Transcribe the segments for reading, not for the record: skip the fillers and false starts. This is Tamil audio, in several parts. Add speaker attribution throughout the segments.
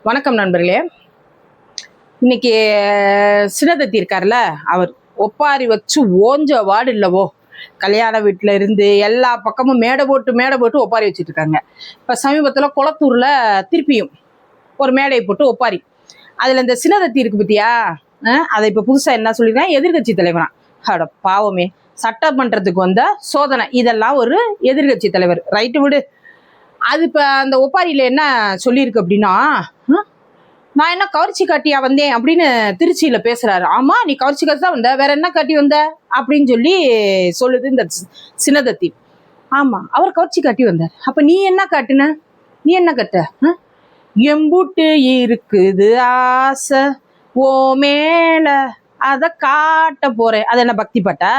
Speaker 1: வணக்கம் நண்பர்களே. இன்னைக்கு சினதத்தி இருக்கார்ல, அவர் ஒப்பாரி வச்சு ஓஞ்ச வார்டு இல்லவோ. கல்யாண வீட்டில் இருந்து எல்லா பக்கமும் மேடை போட்டு ஒப்பாரி வச்சுட்டு இருக்காங்க. இப்போ சமீபத்தில் குளத்தூரில் திருப்பியும் ஒரு மேடையை போட்டு ஒப்பாரி. அதில் இந்த சினதத்தி இருக்கு பத்தியா, அதை இப்போ புதுசாக என்ன சொல்லியிருக்கேன், எதிர்கட்சி தலைவரா. அட பாவமே, சட்டமன்றத்துக்கு வந்த சோதனை, இதெல்லாம் ஒரு எதிர்கட்சி தலைவர், ரைட்டு விடு. அது இப்போ அந்த ஒப்பாரியில் என்ன சொல்லியிருக்கு அப்படின்னா, நான் என்ன கவர்ச்சி காட்டியா வந்தேன் அப்படின்னு திருச்சியில் பேசுகிறாரு. ஆமாம், நீ கவர்ச்சி காட்டி தான் வந்த, வேற என்ன காட்டி வந்த அப்படின்னு சொல்லி சொல்லுது இந்த சினதத்தி. ஆமாம், அவர் கவர்ச்சி காட்டி வந்தார். அப்போ நீ என்ன காட்டுன, நீ என்ன கட்ட? எம்புட்டு இருக்குது ஆசை ஓ மேல, அதை காட்ட போறேன். அது என்ன பக்தி பாட்டா?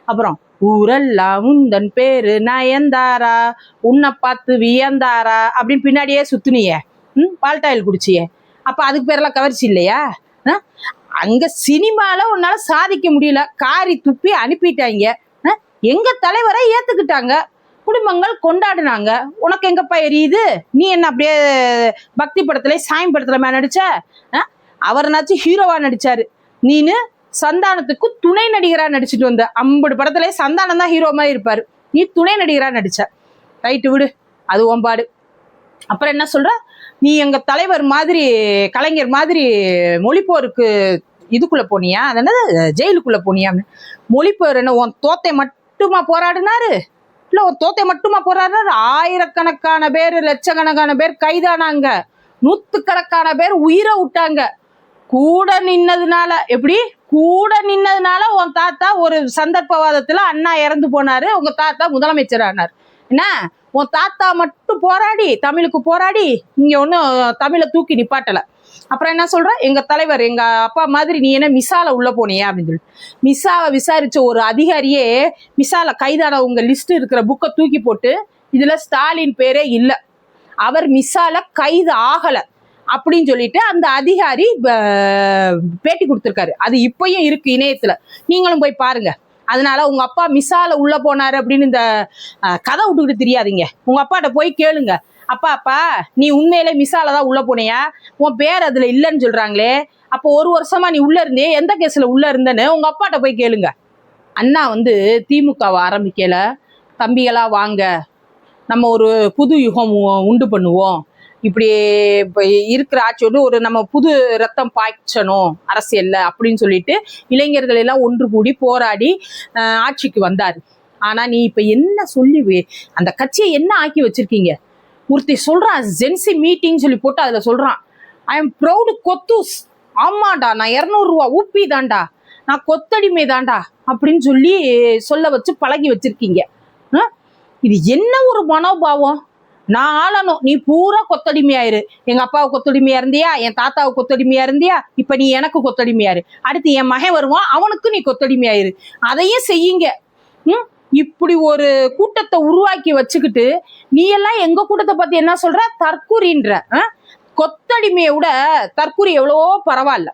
Speaker 1: அப்புறம் ஊரெல்லாம் உந்தன் பேரு நயன்தாரா, உன்னை பார்த்து வியந்தாரா அப்படின்னு பின்னாடியே சுத்துனியே, பால்டாயில் குடிச்சியே. அப்ப அதுக்கு பேரெல்லாம் கவர்ச்சி இல்லையா? அங்க சினிமால உன்னால சாதிக்க முடியல, காரி துப்பி அனுப்பிட்டாங்க. எங்க தலைவரை ஏத்துக்கிட்டாங்க, குடும்பங்கள் கொண்டாடினாங்க. உனக்கு எங்கப்பா எரியுது? நீ என்ன அப்படியே பக்தி படத்துல சாயம் படத்துல நடிச்ச? அவர்னாச்சும் ஹீரோவா நடிச்சாரு, நீனு சந்தானத்துக்கு துணை நடிகரா நடிச்சுட்டு வந்த. 50 படத்துல சந்தானம் தான் ஹீரோ மாதிரி இருப்பாரு, நீ துணை நடிகரா நடிச்ச. ரைட்டு விடு, அது ஓம்பாடு. அப்புறம் என்ன சொல்ற, நீ எங்க தலைவர் மாதிரி கலைஞர் மாதிரி மொழிப்போருக்கு இதுக்குள்ள போனியா, அது என்னது ஜெயிலுக்குள்ள போனியா? மொழிப்போர் என்ன உன் தோத்தை மட்டுமா போராடினாரு? இல்ல உன் தோத்தை மட்டுமா போராடினாரு? ஆயிரக்கணக்கான பேர், லட்சக்கணக்கான பேர் கைதானாங்க, நூத்துக்கணக்கான பேர் உயிரை விட்டாங்க. கூட நின்னதுனால, எப்படி கூட நின்னதுனால உன் தாத்தா ஒரு சந்தர்ப்பவாதத்துல அண்ணா இறந்து போனாரு, உங்க தாத்தா முதலமைச்சர் ஆனார். என்ன, உன் தாத்தா மட்டும் போராடி தமிழுக்கு போராடி இங்க ஒன்றும் தமிழை தூக்கி நிப்பாட்டலை. அப்புறம் என்ன சொல்ற, எங்க தலைவர் எங்க அப்பா மாதிரி நீ என்ன மிசால உள்ள போனியா அப்படின்னு சொல்லி மிசாவை விசாரிச்ச ஒரு அதிகாரியே மிசால கைதான உங்க லிஸ்ட் இருக்கிற புக்கை தூக்கி போட்டு இதுல ஸ்டாலின் பேரே இல்லை, அவர் மிசால கைது ஆகல அப்படின்னு சொல்லிட்டு அந்த அதிகாரி பேட்டி கொடுத்துருக்காரு. அது இப்பயும் இருக்கு இணையத்துல, நீங்களும் போய் பாருங்க. அதனால உங்க அப்பா மிசால உள்ள போனாரு அப்படின்னு இந்த கதை விட்டுக்கிட்டு தெரியாதீங்க. உங்க அப்பாட்ட போய் கேளுங்க, அப்பா நீ உண்மையிலே மிசால தான் உள்ள போனியா, உன் பேர் அதுல இல்லைன்னு சொல்றாங்களே, அப்போ 1 வருஷமா நீ உள்ள இருந்தே, எந்த கேஸ்ல உள்ள இருந்தேன்னு உங்க அப்பாட்ட போய் கேளுங்க. அண்ணா திமுகவை ஆரம்பிக்கல, தம்பிகளா வாங்க நம்ம ஒரு புது யுகம் உண்டு பண்ணுவோம், இப்படி இப்போ இருக்கிற ஆட்சி ஒரு நம்ம புது ரத்தம் பாய்ச்சணும் அரசியல்ல அப்படின்னு சொல்லிட்டு இளைஞர்கள் எல்லாம் ஒன்று கூடி போராடி ஆட்சிக்கு வந்தார். ஆனா நீ இப்ப என்ன சொல்லி அந்த கட்சியை என்ன ஆக்கி வச்சிருக்கீங்க? ஒருத்தி சொல்றான், ஜென்சி மீட்டிங் சொல்லி போட்டு அதுல சொல்றான், ஐ எம் ப்ரௌடு கொத்தூஸ். ஆமாண்டா, நான் 200 ரூபா ஊப்பி தாண்டா, நான் கொத்தடிமை தாண்டா அப்படின்னு சொல்லி சொல்ல வச்சு பழகி வச்சிருக்கீங்க. இது என்ன ஒரு மனோபாவம்? நான் ஆளணும், நீ பூரா கொத்தடிமையாயிரு. எங்க அப்பாவுக்கு கொத்தடிமையா இருந்தியா, என் தாத்தாவுக்கு கொத்தடிமையா இருந்தியா, இப்ப நீ எனக்கு கொத்தடிமையாரு, அடுத்து என் மகன் வருவான் அவனுக்கு நீ கொத்தடிமையாயிரு, அதையும் செய்யுங்க. இப்படி ஒரு கூட்டத்தை உருவாக்கி வச்சுக்கிட்டு நீ எல்லாம் எங்க கூட்டத்தை பத்தி என்ன சொல்ற, தற்கூரின்ற. கொத்தடிமையை விட தற்கூரி எவ்வளவோ பரவாயில்ல.